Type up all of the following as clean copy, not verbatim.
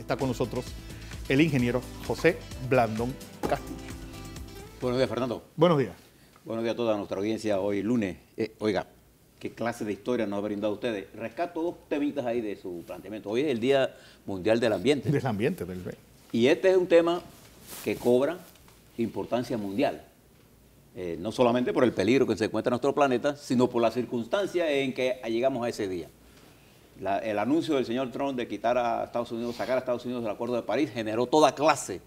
está con nosotros el ingeniero José Blandón Castillo. Buenos días, Fernando. Buenos días. Buenos días a toda nuestra audiencia hoy lunes. Oiga, qué clase de historia nos ha brindado ustedes. Rescato dos temitas ahí de su planteamiento. Hoy es el Día Mundial del Ambiente. Del ambiente. Y este es un tema que cobra importancia mundial. No solamente por el peligro que se encuentra en nuestro planeta, sino por la circunstancia en que llegamos a ese día. El anuncio del señor Trump de quitar a Estados Unidos, sacar a Estados Unidos del Acuerdo de París, generó toda clase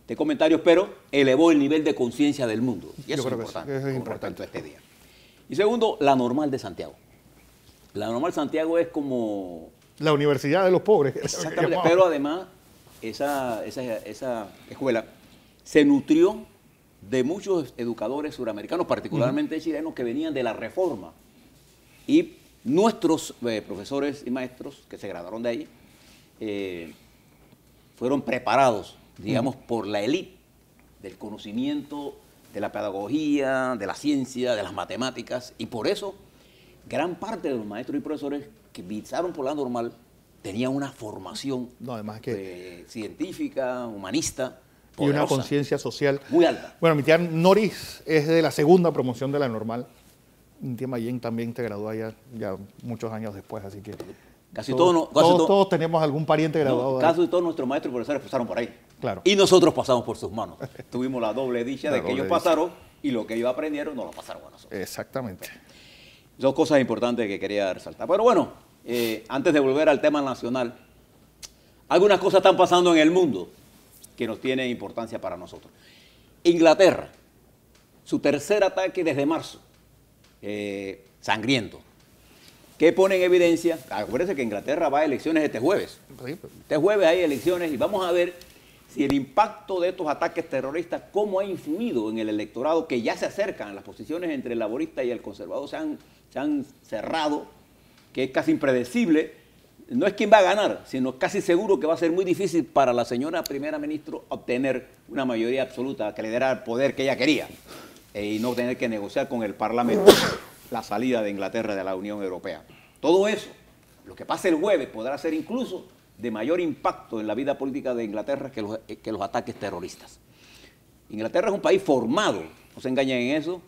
de comentarios, pero elevó el nivel de conciencia del mundo. Y eso es importante, eso es con importante. respecto a este día. Y segundo, la Normal de Santiago. La Normal Santiago es como... La Universidad de los Pobres. Exactamente, pero además esa escuela se nutrió de muchos educadores suramericanos, particularmente chilenos, que venían de la Reforma. Y nuestros profesores y maestros que se graduaron de ahí fueron preparados, digamos, por la élite del conocimiento, de la pedagogía, de la ciencia, de las matemáticas, y por eso gran parte de los maestros y profesores que visaron por la Normal tenían una formación además que científica, humanista, y una conciencia social muy alta. Bueno, mi tía Noris es de la segunda promoción de la Normal. Mi tía Mayen también te graduó ya muchos años después, así que todos tenemos algún pariente graduado. Casi todos nuestros maestros y profesores pasaron por ahí. Claro. Y nosotros pasamos por sus manos. Tuvimos la doble dicha de que ellos pasaron y lo que ellos aprendieron no lo pasaron a nosotros. Exactamente. Dos cosas importantes que quería resaltar. Pero bueno, antes de volver al tema nacional, algunas cosas están pasando en el mundo que nos tienen importancia para nosotros. Inglaterra, su tercer ataque desde marzo, sangriento, que pone en evidencia, acuérdense que Inglaterra va a elecciones este jueves. Este jueves hay elecciones y vamos a ver si el impacto de estos ataques terroristas, cómo ha influido en el electorado que ya se acercan, las posiciones entre el laborista y el conservador se han cerrado, que es casi impredecible. No es quién va a ganar, sino casi seguro que va a ser muy difícil para la señora primera ministra obtener una mayoría absoluta que le diera el poder que ella quería y no tener que negociar con el Parlamento la salida de Inglaterra de la Unión Europea. Todo eso, lo que pase el jueves, podrá ser incluso de mayor impacto en la vida política de Inglaterra que los ataques terroristas. Inglaterra es un país formado, no se engañen en eso,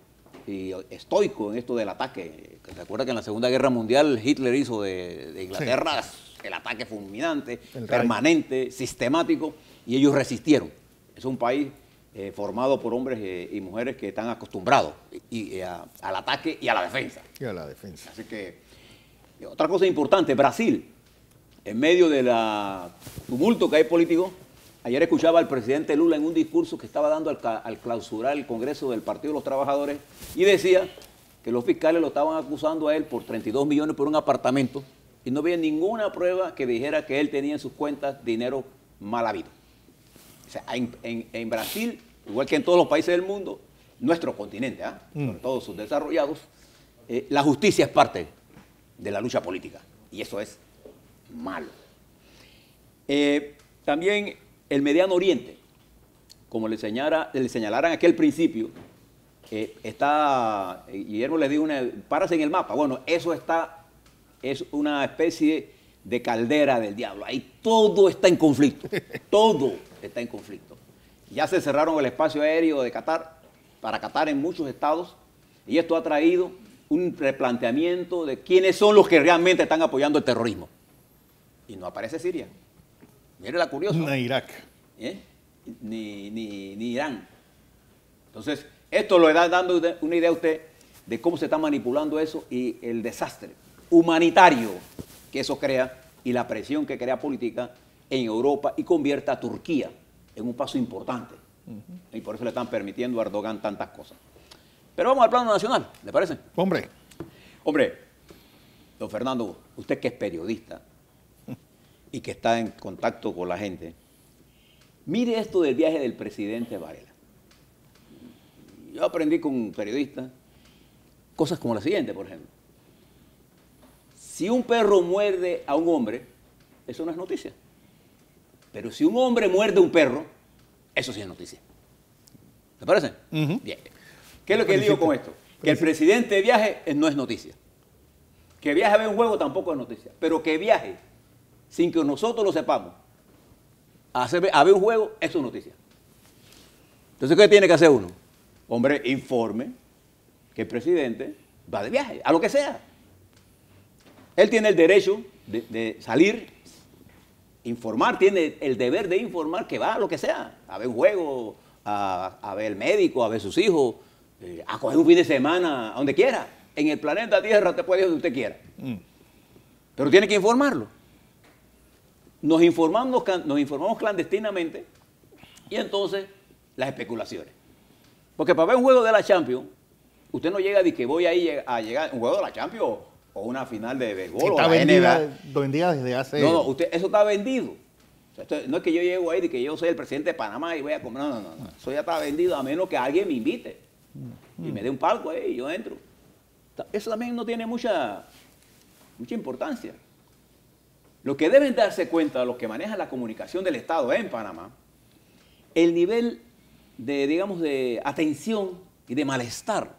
y estoico en esto del ataque. Recuerda que en la Segunda Guerra Mundial Hitler hizo de Inglaterra el ataque fulminante, permanente, sistemático, y ellos resistieron. Es un país formado por hombres y mujeres que están acostumbrados al ataque y a la defensa. Así que, otra cosa importante, Brasil, en medio del tumulto que hay político, ayer escuchaba al presidente Lula en un discurso que estaba dando al clausurar el Congreso del Partido de los Trabajadores y decía que los fiscales lo estaban acusando a él por 32 millones por un apartamento y no había ninguna prueba que dijera que él tenía en sus cuentas dinero mal habido. O sea, en Brasil, igual que en todos los países del mundo, nuestro continente, sobre todo sus desarrollados, la justicia es parte de la lucha política y eso es malo. También el Mediano Oriente, como le señalaran aquel principio, Guillermo les dijo, párase en el mapa. Bueno, eso es una especie de caldera del diablo. Ahí todo está en conflicto, todo está en conflicto. Ya se cerraron el espacio aéreo de Qatar, para Qatar en muchos estados, y esto ha traído un replanteamiento de quiénes son los que realmente están apoyando el terrorismo. Y no aparece Siria. Mire la curiosa. Ni Irak. Ni Irán. Entonces, esto lo está dando una idea a usted de cómo se está manipulando eso y el desastre humanitario que eso crea y la presión que crea política en Europa y convierte a Turquía en un paso importante. Y por eso le están permitiendo a Erdogan tantas cosas. Pero vamos al plano nacional, ¿le parece? Hombre, don Fernando, usted que es periodista y que está en contacto con la gente, mire esto del viaje del presidente Varela. Yo aprendí con periodistas cosas como la siguiente, por ejemplo. Si un perro muerde a un hombre, eso no es noticia. Pero si un hombre muerde a un perro, eso sí es noticia. ¿Le parece? Bien. ¿Qué es lo que digo con esto? Que el presidente viaje no es noticia. Que viaje a ver un juego tampoco es noticia. Pero que viaje sin que nosotros lo sepamos a ver un juego, eso es noticia. Entonces, ¿qué tiene que hacer uno? Hombre, informe que el presidente va de viaje, a lo que sea. Él tiene el derecho de salir, informar, tiene el deber de informar que va a lo que sea, a ver un juego, a ver el médico, a ver sus hijos, a coger un fin de semana, a donde quiera. En el planeta Tierra te puede ir donde usted quiera. Pero tiene que informarlo. Nos informamos clandestinamente y entonces las especulaciones. Porque para ver un juego de la Champions, usted no llega de que voy a llegar a un juego de la Champions o una final de béisbol o la vendida desde hace... No, eso está vendido. O sea, no es que yo llego ahí de que yo soy el presidente de Panamá y voy a comer. No. Eso ya está vendido a menos que alguien me invite y me dé un palco ahí y yo entro. Eso también no tiene mucha importancia. Lo que deben darse cuenta los que manejan la comunicación del Estado en Panamá, el nivel de, digamos, de atención y de malestar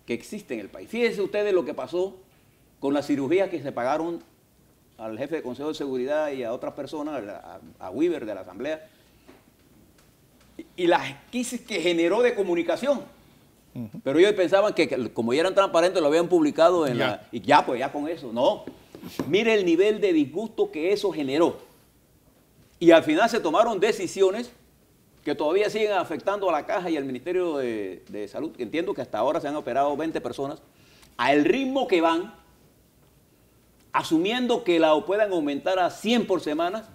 que existe en el país. Fíjense ustedes lo que pasó con las cirugías que se pagaron al jefe del Consejo de Seguridad y a otras personas, a Weaver de la Asamblea, y las crisis que generó de comunicación. Pero ellos pensaban que como ya eran transparentes lo habían publicado y ya con eso. No, mire el nivel de disgusto que eso generó. Y al final se tomaron decisiones que todavía siguen afectando a la Caja y al Ministerio de Salud. Entiendo que hasta ahora se han operado 20 personas. Al ritmo que van, asumiendo que la puedan aumentar a 100 por semana,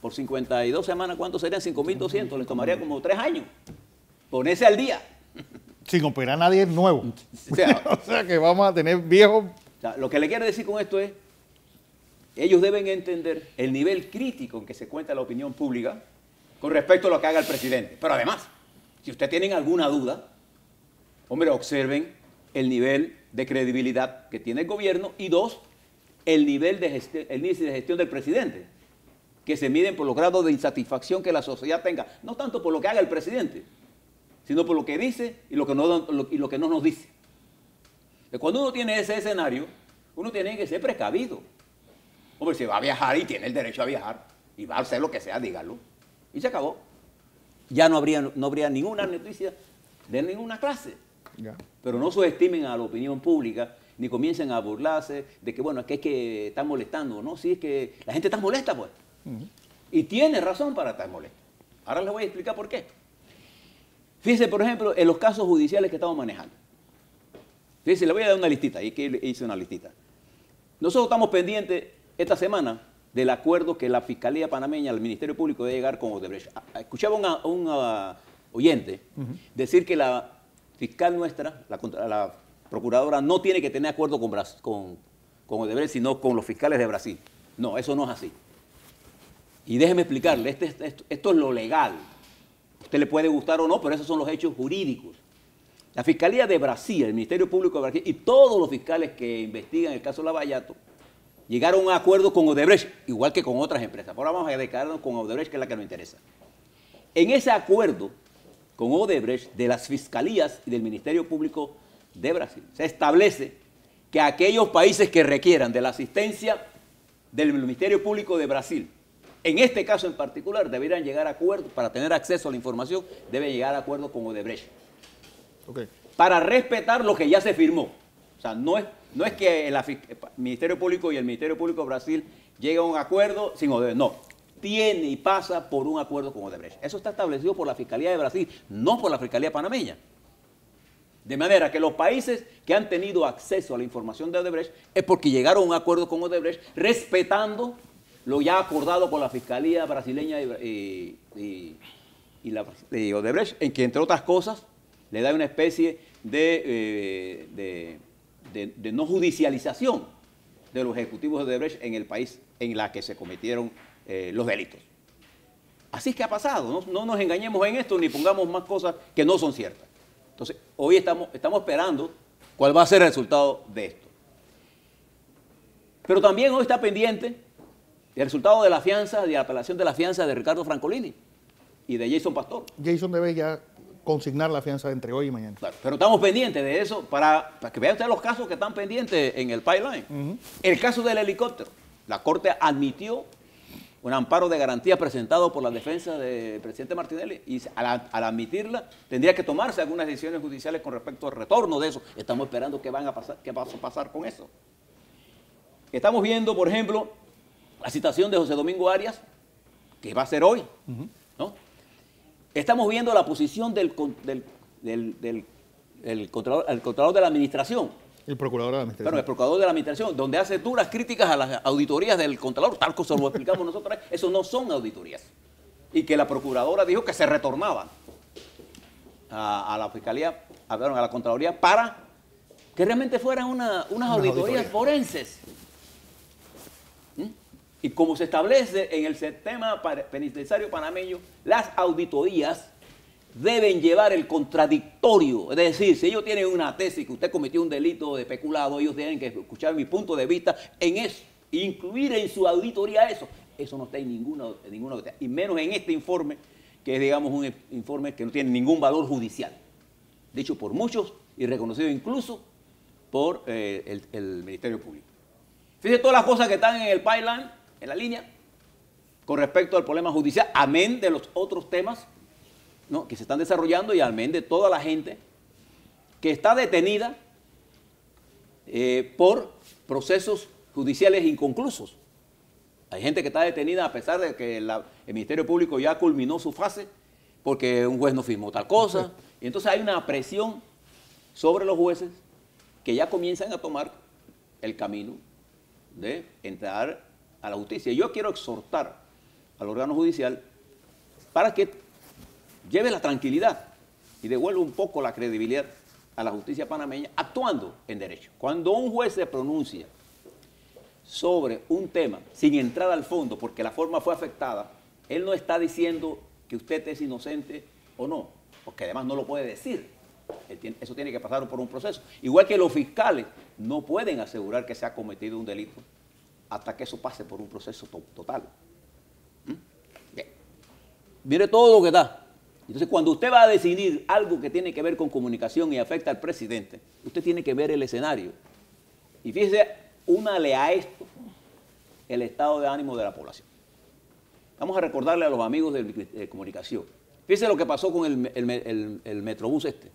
por 52 semanas, ¿cuánto serían? 5.200, les tomaría como 3 años. Ponerse al día. Sin operar a nadie nuevo. O sea que vamos a tener viejos. O sea, lo que le quiero decir con esto es, ellos deben entender el nivel crítico en que se cuenta la opinión pública con respecto a lo que haga el presidente. Pero además, si ustedes tienen alguna duda, hombre, observen el nivel de credibilidad que tiene el gobierno y dos, el índice de gestión del presidente, que se miden por los grados de insatisfacción que la sociedad tenga, no tanto por lo que haga el presidente, sino por lo que dice y lo que no nos dice. Cuando uno tiene ese escenario, uno tiene que ser precavido. Hombre, si va a viajar y tiene el derecho a viajar, y va a hacer lo que sea, dígalo. Y se acabó. Ya no habría ninguna noticia de ninguna clase. Ya. Pero no subestimen a la opinión pública, ni comiencen a burlarse de que, bueno, es que están molestando. No, sí, es que la gente está molesta, pues. Y tiene razón para estar molesta. Ahora les voy a explicar por qué. Fíjense, por ejemplo, en los casos judiciales que estamos manejando. Fíjense, le voy a dar una listita, ahí que hice una listita. Nosotros estamos pendientes esta semana del acuerdo que la Fiscalía Panameña, el Ministerio Público, debe llegar con Odebrecht. Escuchaba a un oyente decir que la fiscal nuestra, la procuradora, no tiene que tener acuerdo con Odebrecht, sino con los fiscales de Brasil. No, eso no es así. Y déjeme explicarle, esto es lo legal. A usted le puede gustar o no, pero esos son los hechos jurídicos. La Fiscalía de Brasil, el Ministerio Público de Brasil y todos los fiscales que investigan el caso Lavallato llegaron a un acuerdo con Odebrecht, igual que con otras empresas. Ahora vamos a declararnos con Odebrecht, que es la que nos interesa. En ese acuerdo con Odebrecht de las fiscalías y del Ministerio Público de Brasil se establece que aquellos países que requieran de la asistencia del Ministerio Público de Brasil, en este caso en particular, deberían llegar a acuerdo, para tener acceso a la información, deben llegar a acuerdo con Odebrecht. Okay. Para respetar lo que ya se firmó. O sea, no es que el Ministerio Público y el Ministerio Público de Brasil lleguen a un acuerdo sin Odebrecht. No, tiene y pasa por un acuerdo con Odebrecht. Eso está establecido por la Fiscalía de Brasil, no por la Fiscalía Panameña. De manera que los países que han tenido acceso a la información de Odebrecht es porque llegaron a un acuerdo con Odebrecht respetando lo ya acordado por la Fiscalía brasileña y Odebrecht, en que, entre otras cosas, le da una especie de no judicialización de los ejecutivos de Odebrecht en el país en la que se cometieron los delitos. Así es que ha pasado, no nos engañemos en esto ni pongamos más cosas que no son ciertas. Entonces, hoy estamos esperando cuál va a ser el resultado de esto. Pero también hoy está pendiente el resultado de la fianza, de la apelación de la fianza de Ricardo Francolini y de Jason Pastor. Jason debe ya consignar la fianza entre hoy y mañana. Claro, pero estamos pendientes de eso para que vean ustedes los casos que están pendientes en el pipeline. El caso del helicóptero. La Corte admitió un amparo de garantía presentado por la defensa del presidente Martinelli, y al admitirla tendría que tomarse algunas decisiones judiciales con respecto al retorno de eso. Estamos esperando qué va a pasar con eso. Estamos viendo, por ejemplo, la citación de José Domingo Arias, que va a ser hoy, ¿no? Estamos viendo la posición del controlador de la administración. El procurador de la administración. Bueno, el procurador de la administración, donde hace duras críticas a las auditorías del Contralor, tal como lo explicamos nosotros, eso no son auditorías. Y que la procuradora dijo que se retornaban a la fiscalía, a la Contraloría, para que realmente fueran unas auditorías forenses. Y como se establece en el sistema penitenciario panameño, las auditorías deben llevar el contradictorio. Es decir, si ellos tienen una tesis que usted cometió un delito de peculado, ellos tienen que escuchar mi punto de vista en eso, incluir en su auditoría eso. Eso no está en ninguna y menos en este informe, que es, digamos, un informe que no tiene ningún valor judicial, dicho por muchos y reconocido incluso por el Ministerio Público. Fíjense todas las cosas que están en el pipeline, en la línea, con respecto al problema judicial, amén de los otros temas, ¿no?, que se están desarrollando, y amén de toda la gente que está detenida por procesos judiciales inconclusos. Hay gente que está detenida a pesar de que el Ministerio Público ya culminó su fase porque un juez no firmó tal cosa. Y entonces hay una presión sobre los jueces que ya comienzan a tomar el camino de entrar a la justicia. Yo quiero exhortar al órgano judicial para que lleve la tranquilidad y devuelva un poco la credibilidad a la justicia panameña, actuando en derecho. Cuando un juez se pronuncia sobre un tema sin entrar al fondo porque la forma fue afectada, él no está diciendo que usted es inocente o no, porque además no lo puede decir. Eso tiene que pasar por un proceso. Igual que los fiscales no pueden asegurar que se ha cometido un delito hasta que eso pase por un proceso total. Bien. Mire todo lo que da. Entonces, cuando usted va a decidir algo que tiene que ver con comunicación y afecta al presidente, usted tiene que ver el escenario. Y fíjese, únale a esto el estado de ánimo de la población. Vamos a recordarle a los amigos de comunicación. Fíjese lo que pasó con el Metrobús este.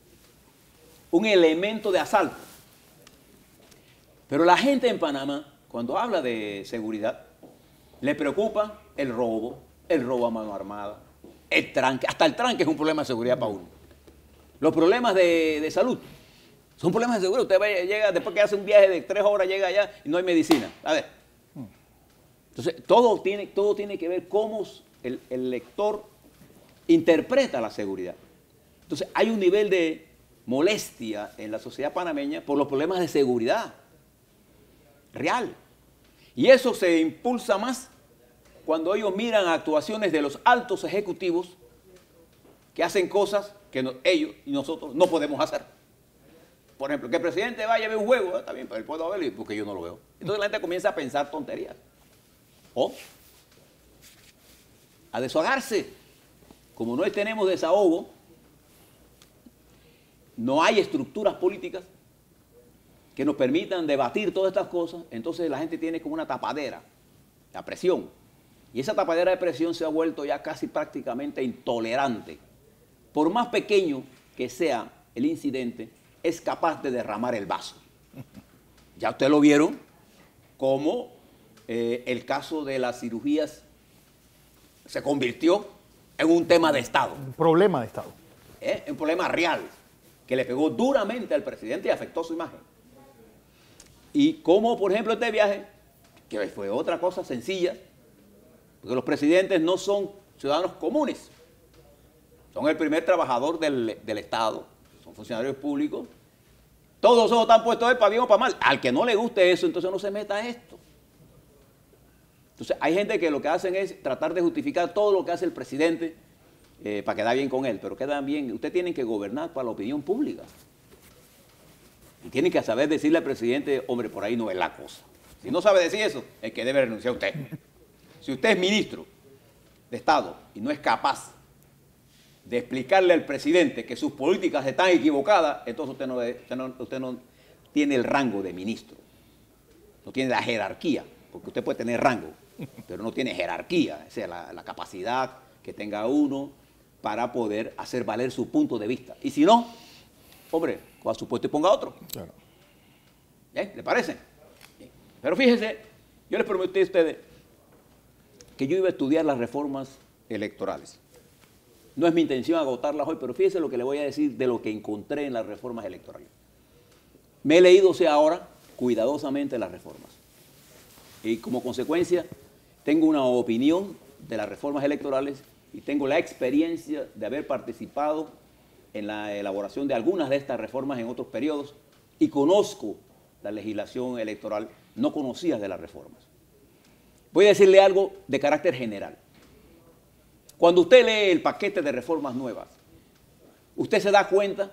Un elemento de asalto. Pero la gente en Panamá, cuando habla de seguridad, le preocupa el robo a mano armada, el tranque. Hasta el tranque es un problema de seguridad para uno. Los problemas de salud son problemas de seguridad. Usted llega, después que hace un viaje de 3 horas, llega allá y no hay medicina. A ver. Entonces, todo tiene que ver cómo el lector interpreta la seguridad. Entonces, hay un nivel de molestia en la sociedad panameña por los problemas de seguridad real. Y eso se impulsa más cuando ellos miran actuaciones de los altos ejecutivos que hacen cosas que ellos y nosotros no podemos hacer. Por ejemplo, que el presidente vaya a ver un juego, está bien, pero él puede verlo porque yo no lo veo. Entonces la gente comienza a pensar tonterías. O a desahogarse. Como no tenemos desahogo, no hay estructuras políticas que nos permitan debatir todas estas cosas, entonces la gente tiene como una tapadera, la presión. Y esa tapadera de presión se ha vuelto ya casi prácticamente intolerante. Por más pequeño que sea el incidente, es capaz de derramar el vaso. Ya ustedes lo vieron, como el caso de las cirugías se convirtió en un tema de Estado. Un problema de Estado. Un problema real, que le pegó duramente al presidente y afectó su imagen. Y como, por ejemplo, este viaje, que fue otra cosa sencilla, porque los presidentes no son ciudadanos comunes, son el primer trabajador del Estado, son funcionarios públicos, todos los ojos están puestos para bien o para mal. Al que no le guste eso, entonces no se meta a esto. Entonces hay gente que lo que hacen es tratar de justificar todo lo que hace el presidente para quedar bien con él, pero quedan bien. Ustedes tienen que gobernar para la opinión pública. Y tienen que saber decirle al presidente, hombre, por ahí no es la cosa. Si no sabe decir eso, es que debe renunciar usted. Si usted es ministro de Estado y no es capaz de explicarle al presidente que sus políticas están equivocadas, entonces usted no tiene el rango de ministro. No tiene la jerarquía, porque usted puede tener rango, pero no tiene jerarquía, o sea, la capacidad que tenga uno para poder hacer valer su punto de vista. Y si no, hombre, coja su puesto y ponga otro. Claro. ¿Le parece? Pero fíjense, yo les prometí a ustedes que yo iba a estudiar las reformas electorales. No es mi intención agotarlas hoy, pero fíjense lo que le voy a decir de lo que encontré en las reformas electorales. Me he leído, ahora, cuidadosamente las reformas. Y como consecuencia, tengo una opinión de las reformas electorales y tengo la experiencia de haber participado en la elaboración de algunas de estas reformas en otros periodos y conozco la legislación electoral, no conocía de las reformas. Voy a decirle algo de carácter general. Cuando usted lee el paquete de reformas nuevas, usted se da cuenta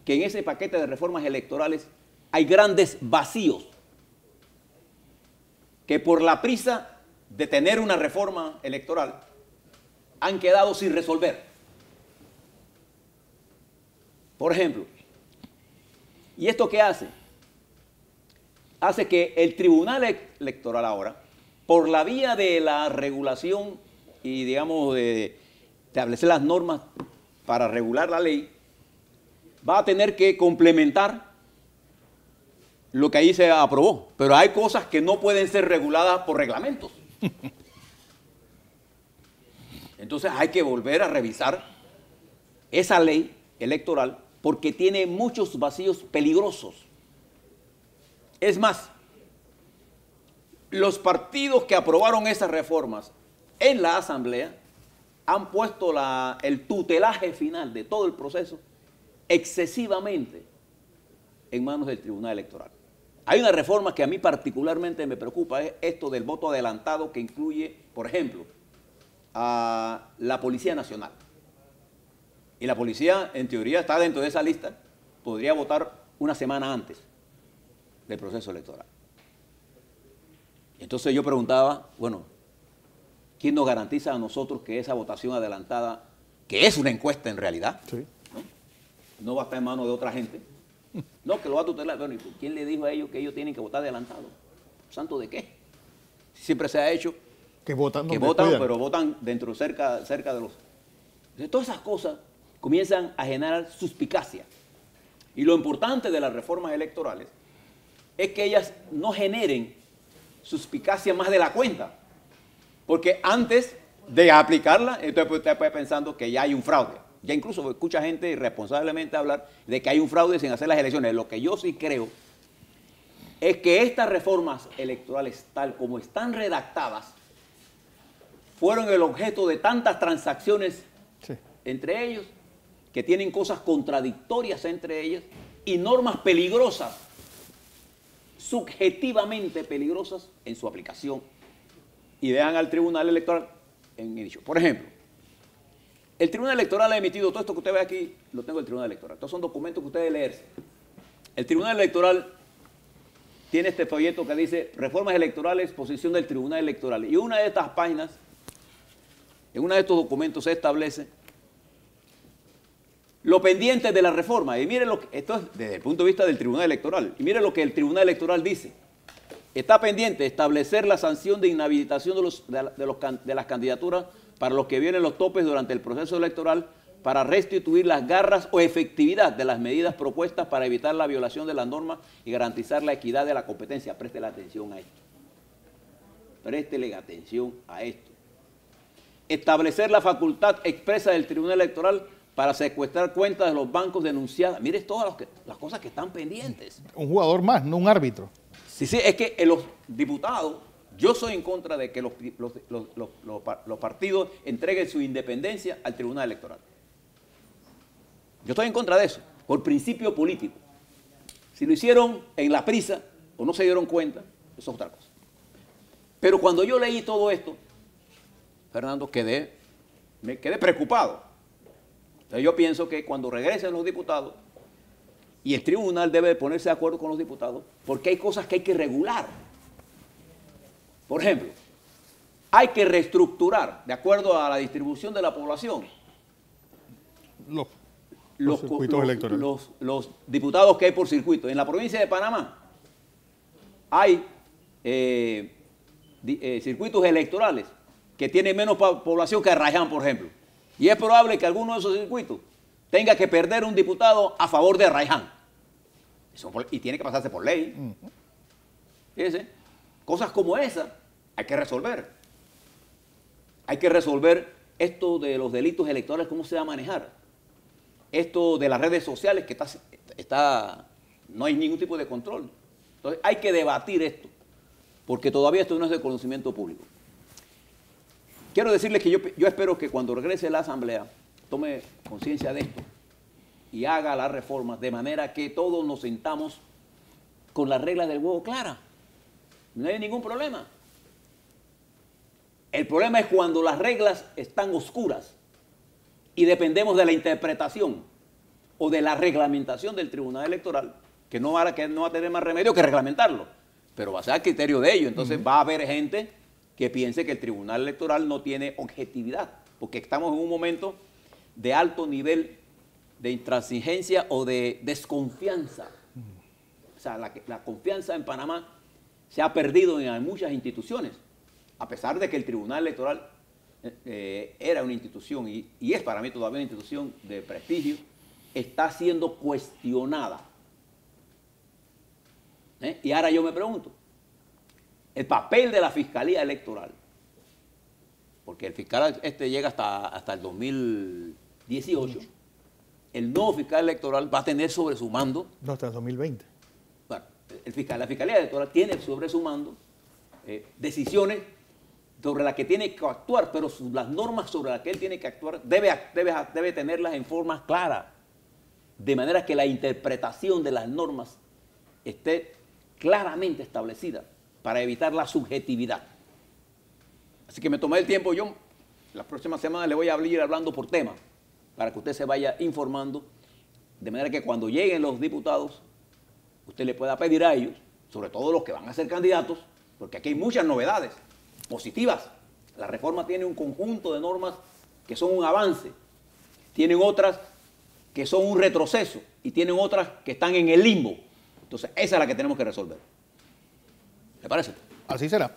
que en ese paquete de reformas electorales hay grandes vacíos que por la prisa de tener una reforma electoral han quedado sin resolver. Por ejemplo, ¿y esto qué hace? Hace que el Tribunal Electoral ahora, por la vía de la regulación y, digamos, de establecer las normas para regular la ley, va a tener que complementar lo que ahí se aprobó. Pero hay cosas que no pueden ser reguladas por reglamentos. Entonces hay que volver a revisar esa ley electoral porque tiene muchos vacíos peligrosos. Es más, los partidos que aprobaron esas reformas en la Asamblea han puesto el tutelaje final de todo el proceso excesivamente en manos del Tribunal Electoral. Hay una reforma que a mí particularmente me preocupa, es esto del voto adelantado que incluye, por ejemplo, a la Policía Nacional. Y la policía, en teoría, está dentro de esa lista, podría votar una semana antes del proceso electoral. Entonces yo preguntaba, bueno, ¿quién nos garantiza a nosotros que esa votación adelantada, que es una encuesta en realidad, sí, no va a estar en manos de otra gente? No, que lo va a tutelar. Bueno, ¿quién le dijo a ellos que ellos tienen que votar adelantado? ¿Santo de qué? Siempre se ha hecho que votan, pero votan cerca de los... Entonces, todas esas cosas comienzan a generar suspicacia. Y lo importante de las reformas electorales es que ellas no generen suspicacia más de la cuenta. Porque antes de aplicarla, entonces usted puede pensando que ya hay un fraude. Ya incluso escucha gente irresponsablemente hablar de que hay un fraude sin hacer las elecciones. Lo que yo sí creo es que estas reformas electorales, tal como están redactadas, fueron el objeto de tantas transacciones entre ellos, que tienen cosas contradictorias entre ellas y normas peligrosas, subjetivamente peligrosas en su aplicación. Y vean al Tribunal Electoral en dicho. Por ejemplo, el Tribunal Electoral ha emitido todo esto que usted ve aquí, lo tengo del Tribunal Electoral. Estos son documentos que usted debe leerse. El Tribunal Electoral tiene este folleto que dice Reformas Electorales, posición del Tribunal Electoral. Y una de estas páginas, en uno de estos documentos se establece lo pendiente de la reforma. Y miren esto es desde el punto de vista del Tribunal Electoral. Y miren lo que el Tribunal Electoral dice. Está pendiente establecer la sanción de inhabilitación de las candidaturas para los que violen los topes durante el proceso electoral para restituir las garras o efectividad de las medidas propuestas para evitar la violación de las normas y garantizar la equidad de la competencia. Préstele atención a esto. Préstele atención a esto. Establecer la facultad expresa del Tribunal Electoral para secuestrar cuentas de los bancos denunciadas. Mire todas las cosas que están pendientes. Un jugador más, no un árbitro. Sí, es que los diputados, yo soy en contra de que los partidos entreguen su independencia al Tribunal Electoral. Yo estoy en contra de eso, por principio político. Si lo hicieron en la prisa o no se dieron cuenta, eso es otra cosa. Pero cuando yo leí todo esto, Fernando, me quedé preocupado. Entonces yo pienso que cuando regresen los diputados, y el tribunal debe ponerse de acuerdo con los diputados, porque hay cosas que hay que regular. Por ejemplo, hay que reestructurar, de acuerdo a la distribución de la población, los circuitos electorales. Los diputados que hay por circuito. En la provincia de Panamá hay circuitos electorales que tienen menos población que Arraiján, por ejemplo. Y es probable que alguno de esos circuitos tenga que perder un diputado a favor de Arraiján. Y tiene que pasarse por ley. Fíjense, cosas como esas hay que resolver. Hay que resolver esto de los delitos electorales, cómo se va a manejar. Esto de las redes sociales, que no hay ningún tipo de control. Entonces hay que debatir esto, porque todavía esto no es de conocimiento público. Quiero decirles que yo espero que cuando regrese la Asamblea tome conciencia de esto y haga las reformas de manera que todos nos sintamos con las reglas del juego claras. No hay ningún problema. El problema es cuando las reglas están oscuras y dependemos de la interpretación o de la reglamentación del Tribunal Electoral, que no va a tener más remedio que reglamentarlo, pero va a ser a criterio de ellos. Entonces va a haber gente que piense que el Tribunal Electoral no tiene objetividad, porque estamos en un momento de alto nivel de intransigencia o de desconfianza. O sea, la confianza en Panamá se ha perdido en muchas instituciones, a pesar de que el Tribunal Electoral era una institución y es para mí todavía una institución de prestigio, está siendo cuestionada. Y ahora yo me pregunto, el papel de la Fiscalía Electoral, porque el fiscal llega hasta el 2018, el nuevo fiscal electoral va a tener sobre su mando... No, hasta el 2020. Bueno, la Fiscalía Electoral tiene sobre su mando decisiones sobre las que tiene que actuar, pero las normas sobre las que él tiene que actuar debe tenerlas en formas claras, de manera que la interpretación de las normas esté claramente establecida para evitar la subjetividad. Así que me tomé el tiempo, yo la próxima semana le voy a ir hablando por tema, para que usted se vaya informando, de manera que cuando lleguen los diputados, usted le pueda pedir a ellos, sobre todo los que van a ser candidatos, porque aquí hay muchas novedades positivas. La reforma tiene un conjunto de normas que son un avance, tienen otras que son un retroceso y tienen otras que están en el limbo. Entonces, esa es la que tenemos que resolver. ¿Le parece? Así será.